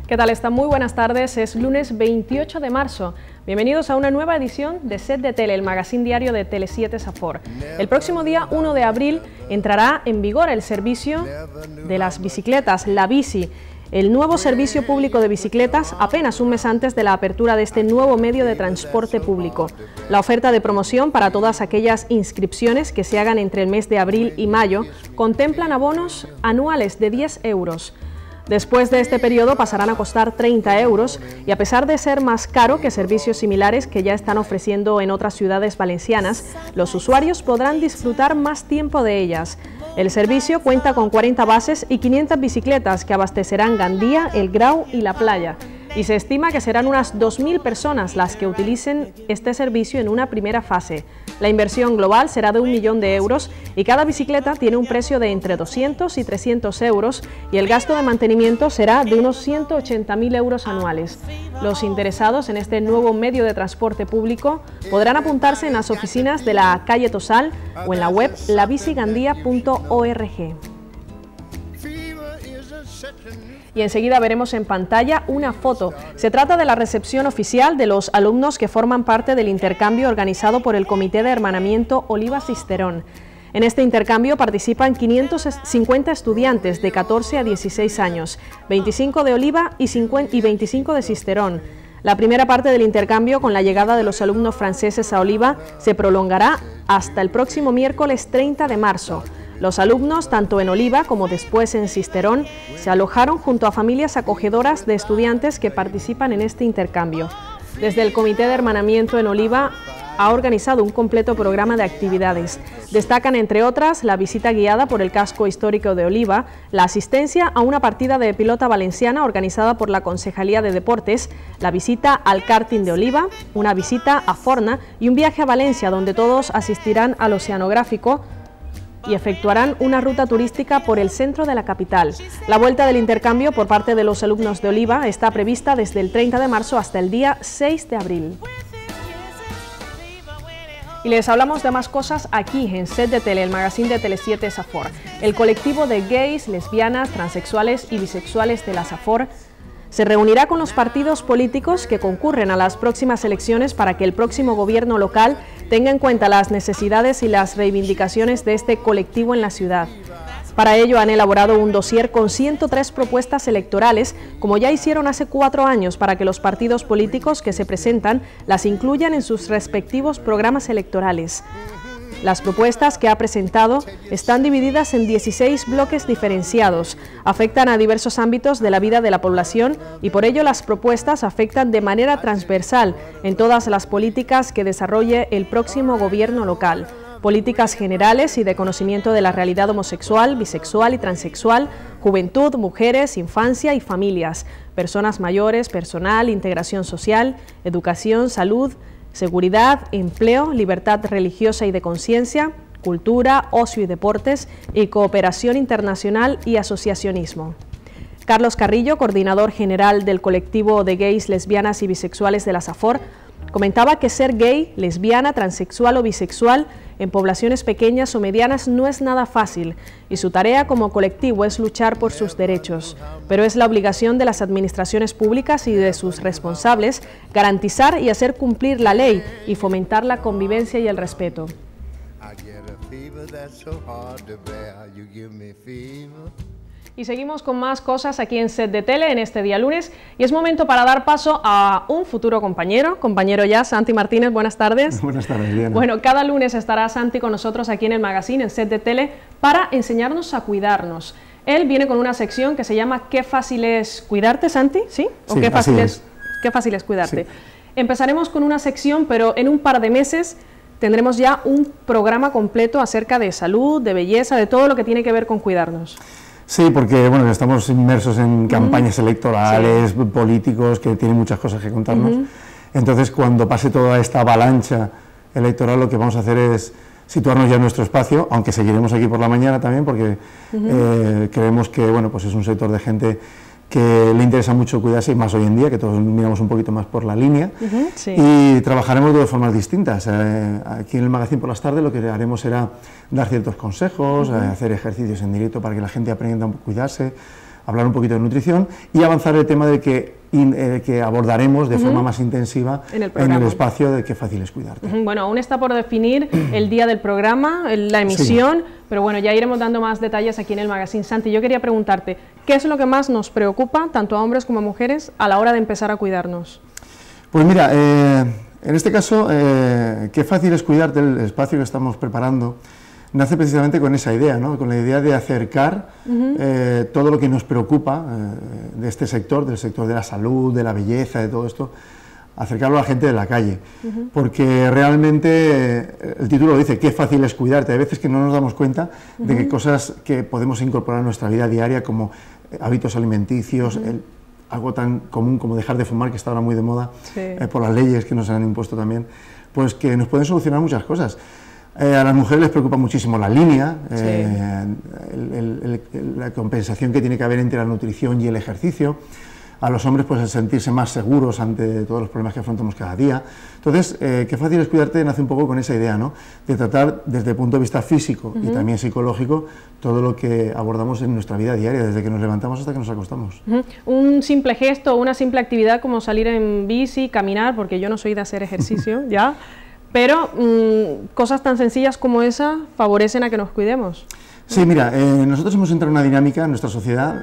¿Qué tal? Están muy buenas tardes, es lunes 28 de marzo. Bienvenidos a una nueva edición de Set de Tele, el magazín diario de Tele7 Safor. El próximo día 1 de abril entrará en vigor el servicio de las bicicletas, la bici, el nuevo servicio público de bicicletas apenas un mes antes de la apertura de este nuevo medio de transporte público. La oferta de promoción para todas aquellas inscripciones que se hagan entre el mes de abril y mayo contemplan abonos anuales de 10 euros. Después de este periodo pasarán a costar 30 euros y a pesar de ser más caro que servicios similares que ya están ofreciendo en otras ciudades valencianas, los usuarios podrán disfrutar más tiempo de ellas. El servicio cuenta con 40 bases y 500 bicicletas que abastecerán Gandía, El Grau y La Playa. Y se estima que serán unas 2.000 personas las que utilicen este servicio en una primera fase. La inversión global será de 1 millón de euros y cada bicicleta tiene un precio de entre 200 y 300 euros y el gasto de mantenimiento será de unos 180.000 euros anuales. Los interesados en este nuevo medio de transporte público podrán apuntarse en las oficinas de la calle Tosal o en la web labicigandía.org. Y enseguida veremos en pantalla una foto. Se trata de la recepción oficial de los alumnos que forman parte del intercambio organizado por el Comité de Hermanamiento Oliva-Cisterón. En este intercambio participan 550 estudiantes de 14 a 16 años, 25 de Oliva y 25 de Cisterón. La primera parte del intercambio, con la llegada de los alumnos franceses a Oliva, se prolongará hasta el próximo miércoles 30 de marzo. Los alumnos, tanto en Oliva como después en Cisterón, se alojaron junto a familias acogedoras de estudiantes que participan en este intercambio. Desde el Comité de Hermanamiento en Oliva ha organizado un completo programa de actividades. Destacan, entre otras, la visita guiada por el casco histórico de Oliva, la asistencia a una partida de pelota valenciana organizada por la Concejalía de Deportes, la visita al karting de Oliva, una visita a Forna y un viaje a Valencia, donde todos asistirán al oceanográfico y efectuarán una ruta turística por el centro de la capital. La vuelta del intercambio por parte de los alumnos de Oliva está prevista desde el 30 de marzo hasta el día 6 de abril. Y les hablamos de más cosas aquí en Set de Tele, el magazín de Tele7 Safor. El colectivo de gays, lesbianas, transexuales y bisexuales de la Safor se reunirá con los partidos políticos que concurren a las próximas elecciones para que el próximo gobierno local tenga en cuenta las necesidades y las reivindicaciones de este colectivo en la ciudad. Para ello han elaborado un dossier con 103 propuestas electorales, como ya hicieron hace 4 años, para que los partidos políticos que se presentan las incluyan en sus respectivos programas electorales. Las propuestas que ha presentado están divididas en 16 bloques diferenciados, afectan a diversos ámbitos de la vida de la población y por ello las propuestas afectan de manera transversal en todas las políticas que desarrolle el próximo gobierno local. Políticas generales y de conocimiento de la realidad homosexual, bisexual y transexual, juventud, mujeres, infancia y familias, personas mayores, personal, integración social, educación, salud, seguridad, empleo, libertad religiosa y de conciencia, cultura, ocio y deportes y cooperación internacional y asociacionismo. Carlos Carrillo, coordinador general del colectivo de gays, lesbianas y bisexuales de la Safor, comentaba que ser gay, lesbiana, transexual o bisexual en poblaciones pequeñas o medianas no es nada fácil y su tarea como colectivo es luchar por sus derechos, pero es la obligación de las administraciones públicas y de sus responsables garantizar y hacer cumplir la ley y fomentar la convivencia y el respeto. Y seguimos con más cosas aquí en Set de Tele en este día lunes y es momento para dar paso a un futuro compañero ya, Santi Martínez, buenas tardes. Buenas tardes, Diana. Bueno, cada lunes estará Santi con nosotros aquí en el magazine, en Set de Tele, para enseñarnos a cuidarnos. Él viene con una sección que se llama ¿Qué fácil es cuidarte, Santi? ¿Sí? ¿O sí, qué fácil es cuidarte? Sí. Empezaremos con una sección, pero en un par de meses tendremos ya un programa completo acerca de salud, de belleza, de todo lo que tiene que ver con cuidarnos. Sí, porque bueno, estamos inmersos en campañas electorales, políticos, que tienen muchas cosas que contarnos. Entonces, cuando pase toda esta avalancha electoral, lo que vamos a hacer es situarnos ya en nuestro espacio, aunque seguiremos aquí por la mañana también, porque creemos que bueno, pues es un sector de gente que le interesa mucho cuidarse, y más hoy en día, que todos miramos un poquito más por la línea, y trabajaremos de dos formas distintas. Aquí en el magazine por las tardes lo que haremos será dar ciertos consejos, hacer ejercicios en directo para que la gente aprenda a cuidarse, hablar un poquito de nutrición y avanzar el tema de que abordaremos de forma más intensiva en el espacio de Qué fácil es cuidarte. Bueno, aún está por definir el día del programa, la emisión, pero bueno, ya iremos dando más detalles aquí en el magazine. Santi, yo quería preguntarte, ¿qué es lo que más nos preocupa, tanto a hombres como a mujeres, a la hora de empezar a cuidarnos? Pues mira, en este caso, Qué fácil es cuidarte, el espacio que estamos preparando, nace precisamente con esa idea, ¿no? Con la idea de acercar todo lo que nos preocupa de este sector, del sector de la salud, de la belleza, de todo esto, acercarlo a la gente de la calle, porque realmente el título lo dice, qué fácil es cuidarte. Hay veces que no nos damos cuenta de que cosas que podemos incorporar a nuestra vida diaria, como hábitos alimenticios, algo tan común como dejar de fumar, que está ahora muy de moda, por las leyes que nos han impuesto también, pues que nos pueden solucionar muchas cosas. A las mujeres les preocupa muchísimo la línea, la compensación que tiene que haber entre la nutrición y el ejercicio. A los hombres, pues el sentirse más seguros ante todos los problemas que afrontamos cada día. Entonces, Qué fácil es cuidarte nace un poco con esa idea, ¿no? De tratar desde el punto de vista físico y también psicológico todo lo que abordamos en nuestra vida diaria, desde que nos levantamos hasta que nos acostamos. Un simple gesto, una simple actividad como salir en bici, caminar, porque yo no soy de hacer ejercicio, ¿ya? Pero cosas tan sencillas como esa favorecen a que nos cuidemos. Sí, mira, nosotros hemos entrado en una dinámica en nuestra sociedad,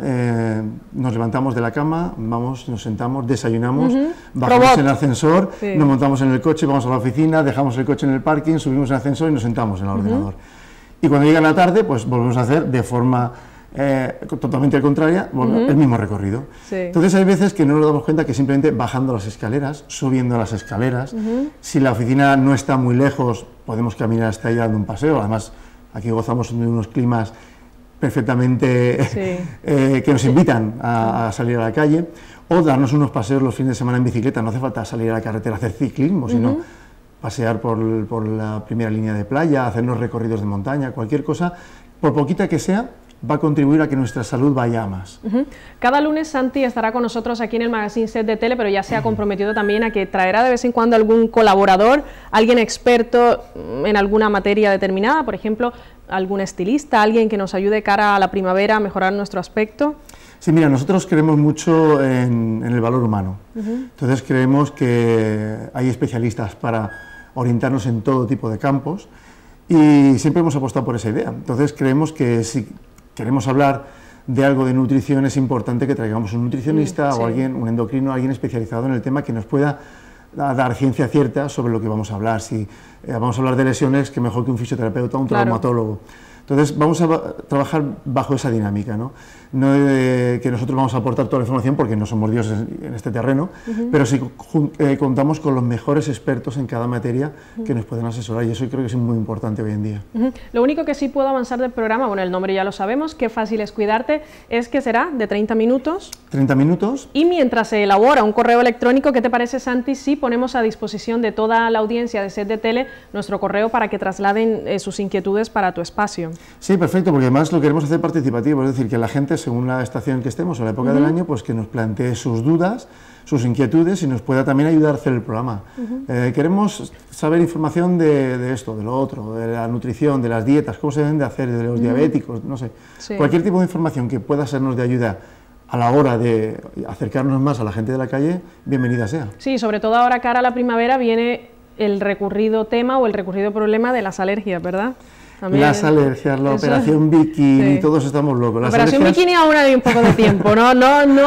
nos levantamos de la cama, vamos, nos sentamos, desayunamos, bajamos en el ascensor, nos montamos en el coche, vamos a la oficina, dejamos el coche en el parking, subimos en el ascensor y nos sentamos en el ordenador. Y cuando llega la tarde, pues volvemos a hacer de forma totalmente contraria, el mismo recorrido. Entonces hay veces que no nos damos cuenta que simplemente bajando las escaleras, subiendo las escaleras, si la oficina no está muy lejos, podemos caminar hasta ahí dando un paseo. Además, aquí gozamos de unos climas perfectamente que nos invitan a salir a la calle, o darnos unos paseos los fines de semana en bicicleta. No hace falta salir a la carretera a hacer ciclismo, sino pasear por la primera línea de playa, hacernos recorridos de montaña, cualquier cosa, por poquita que sea, va a contribuir a que nuestra salud vaya a más. Cada lunes Santi estará con nosotros aquí en el magazine Set de Tele, pero ya se ha comprometido también a que traerá de vez en cuando algún colaborador, alguien experto en alguna materia determinada, por ejemplo, algún estilista, alguien que nos ayude cara a la primavera a mejorar nuestro aspecto. Sí, mira, nosotros creemos mucho en el valor humano, entonces creemos que hay especialistas para orientarnos en todo tipo de campos y siempre hemos apostado por esa idea. Entonces creemos que si queremos hablar de algo de nutrición, es importante que traigamos un nutricionista o alguien, un endocrino, alguien especializado en el tema que nos pueda dar ciencia cierta sobre lo que vamos a hablar. Si vamos a hablar de lesiones, que mejor que un fisioterapeuta o un traumatólogo. Entonces vamos a trabajar bajo esa dinámica, ¿no? No que nosotros vamos a aportar toda la información porque no somos dioses en este terreno, pero sí contamos con los mejores expertos en cada materia que nos pueden asesorar, y eso creo que es muy importante hoy en día. Lo único que sí puedo avanzar del programa, bueno, el nombre ya lo sabemos, Qué fácil es cuidarte, es que será de 30 minutos. 30 minutos. Y mientras se elabora un correo electrónico, ¿qué te parece, Santi, si ponemos a disposición de toda la audiencia de Set de Tele nuestro correo para que trasladen sus inquietudes para tu espacio? Sí, perfecto, porque además lo queremos hacer participativo, es decir, que la gente, según la estación en que estemos o la época del año, pues que nos plantee sus dudas, sus inquietudes y nos pueda también ayudar a hacer el programa. Queremos saber información de esto, de lo otro, de la nutrición, de las dietas, cómo se deben de hacer, de los diabéticos, no sé. Cualquier tipo de información que pueda sernos de ayuda a la hora de acercarnos más a la gente de la calle, bienvenida sea. Sí, sobre todo ahora cara a la primavera viene el recurrido tema o el recurrido problema de las alergias, ¿verdad? También, las alergias, la operación bikini, todos estamos locos. La operación bikini aún hay un poco de tiempo, no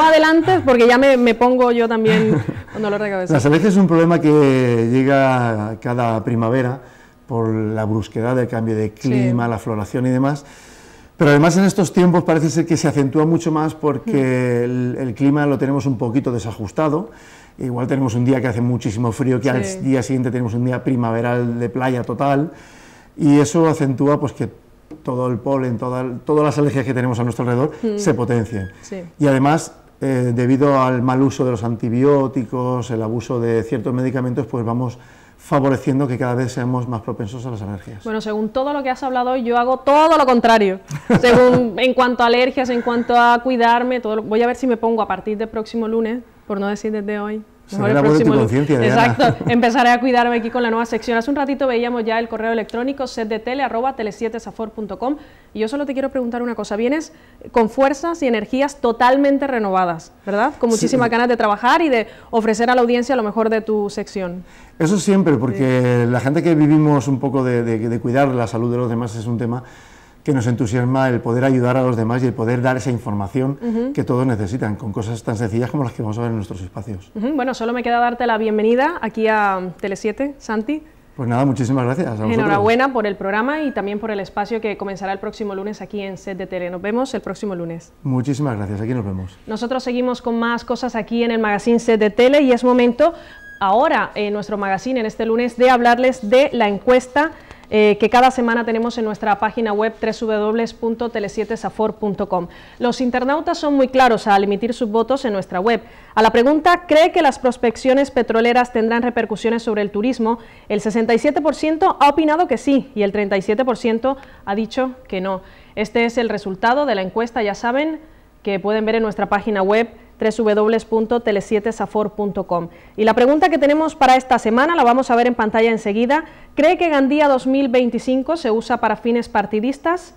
adelantes porque ya me pongo yo también con dolor de cabeza. Las alergias es un problema que llega cada primavera por la brusquedad del cambio de clima, la floración y demás. Pero además en estos tiempos parece ser que se acentúa mucho más porque el clima lo tenemos un poquito desajustado. Igual tenemos un día que hace muchísimo frío, que al día siguiente tenemos un día primaveral de playa total. Y eso acentúa pues que todo el polen, todas las alergias que tenemos a nuestro alrededor se potencien. Y además, debido al mal uso de los antibióticos, el abuso de ciertos medicamentos, pues vamos favoreciendo que cada vez seamos más propensos a las alergias. Bueno, según todo lo que has hablado hoy, yo hago todo lo contrario. En cuanto a alergias, en cuanto a cuidarme, voy a ver si me pongo a partir del próximo lunes, por no decir desde hoy, Será la voz de tu conciencia, Diana. Exacto, empezaré a cuidarme aquí con la nueva sección. Hace un ratito veíamos ya el correo electrónico setdetele@tele7safor.com y yo solo te quiero preguntar una cosa. Vienes con fuerzas y energías totalmente renovadas, ¿verdad? Con muchísimas ganas de trabajar y de ofrecer a la audiencia lo mejor de tu sección. Eso siempre, porque la gente que vivimos un poco de cuidar la salud de los demás es un tema que nos entusiasma, el poder ayudar a los demás y el poder dar esa información que todos necesitan, con cosas tan sencillas como las que vamos a ver en nuestros espacios. Bueno, solo me queda darte la bienvenida aquí a Tele7, Santi. Pues nada, muchísimas gracias a vosotros. Enhorabuena por el programa y también por el espacio que comenzará el próximo lunes aquí en Set de Tele. Nos vemos el próximo lunes. Muchísimas gracias, aquí nos vemos. Nosotros seguimos con más cosas aquí en el magazine Set de Tele y es momento ahora en nuestro magazine en este lunes de hablarles de la encuesta que cada semana tenemos en nuestra página web www.tele7safor.com. Los internautas son muy claros al emitir sus votos en nuestra web. A la pregunta, ¿cree que las prospecciones petroleras tendrán repercusiones sobre el turismo? El 67% ha opinado que sí y el 37% ha dicho que no. Este es el resultado de la encuesta, ya saben, que pueden ver en nuestra página web www.tele7safor.com. Y la pregunta que tenemos para esta semana la vamos a ver en pantalla enseguida. ¿Cree que Gandía 2025 se usa para fines partidistas?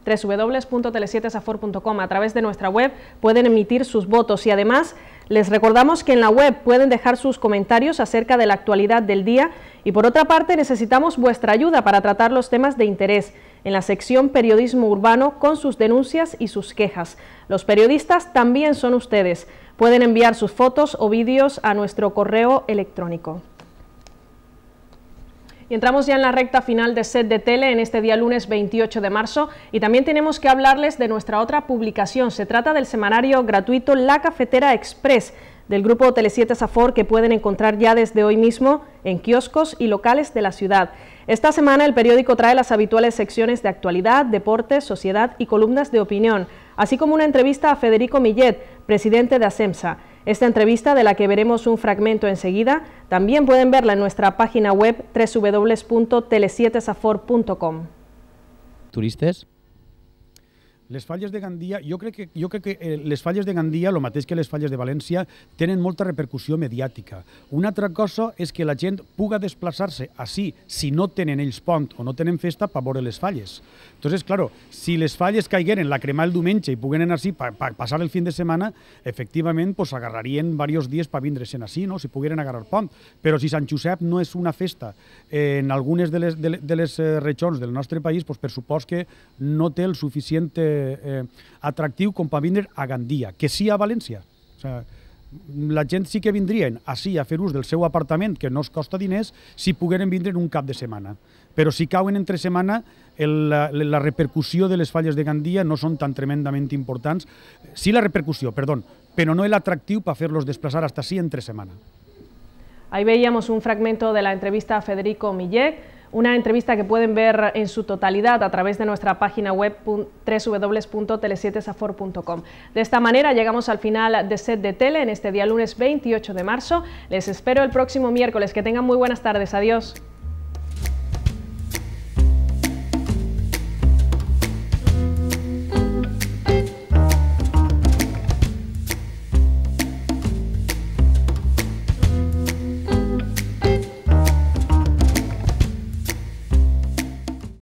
www.tele7safor.com. A través de nuestra web pueden emitir sus votos y además les recordamos que en la web pueden dejar sus comentarios acerca de la actualidad del día y por otra parte necesitamos vuestra ayuda para tratar los temas de interés en la sección Periodismo Urbano con sus denuncias y sus quejas. Los periodistas también son ustedes. Pueden enviar sus fotos o vídeos a nuestro correo electrónico. Y entramos ya en la recta final de Set de Tele en este día lunes 28 de marzo y también tenemos que hablarles de nuestra otra publicación. Se trata del semanario gratuito La Cafetera Express del grupo Tele7 Safor que pueden encontrar ya desde hoy mismo en kioscos y locales de la ciudad. Esta semana el periódico trae las habituales secciones de actualidad, deportes, sociedad y columnas de opinión, así como una entrevista a Federico Millet, presidente de ASEMSA. Esta entrevista, de la que veremos un fragmento enseguida, también pueden verla en nuestra página web www.tele7safor.com. Turistes? Les falles de Gandia, jo crec que les falles de Gandia, el mateix que les falles de València, tenen molta repercussió mediàtica. Una altra cosa és que la gent puga desplaçar-se així, si no tenen ells pont o no tenen festa, per veure les falles. Entonces, claro, si les falles caigueren la crema el diumenge i puguen anar així per passar el fin de setmana, efectivament, pues, agarrarien diversos dies per vindre-se'n així, no? Si pogueren agarrar pont. Però si Sant Josep no és una festa en algunes de les regions del nostre país, pues, per supòs que no té el suficient atractiu com per vindre a Gandia, que sí a València. O sea, la gent sí que vindrien així a fer ús del seu apartament, que no es costa diners, si pogueren vindre en un cap de setmana. Però si cauen entre setmana, la repercussió de les falles de Gandia no són tan tremendament importants. Sí la repercussió, perdó, però no l'atractiu per fer-los desplaçar hasta així entre setmana. Ahí veíamos un fragmento de la entrevista a Federico Millet, una entrevista que pueden ver en su totalidad a través de nuestra página web www.tele7safor.com. De esta manera llegamos al final de Set de Tele en este día lunes 28 de marzo. Les espero el próximo miércoles. Que tengan muy buenas tardes. Adiós.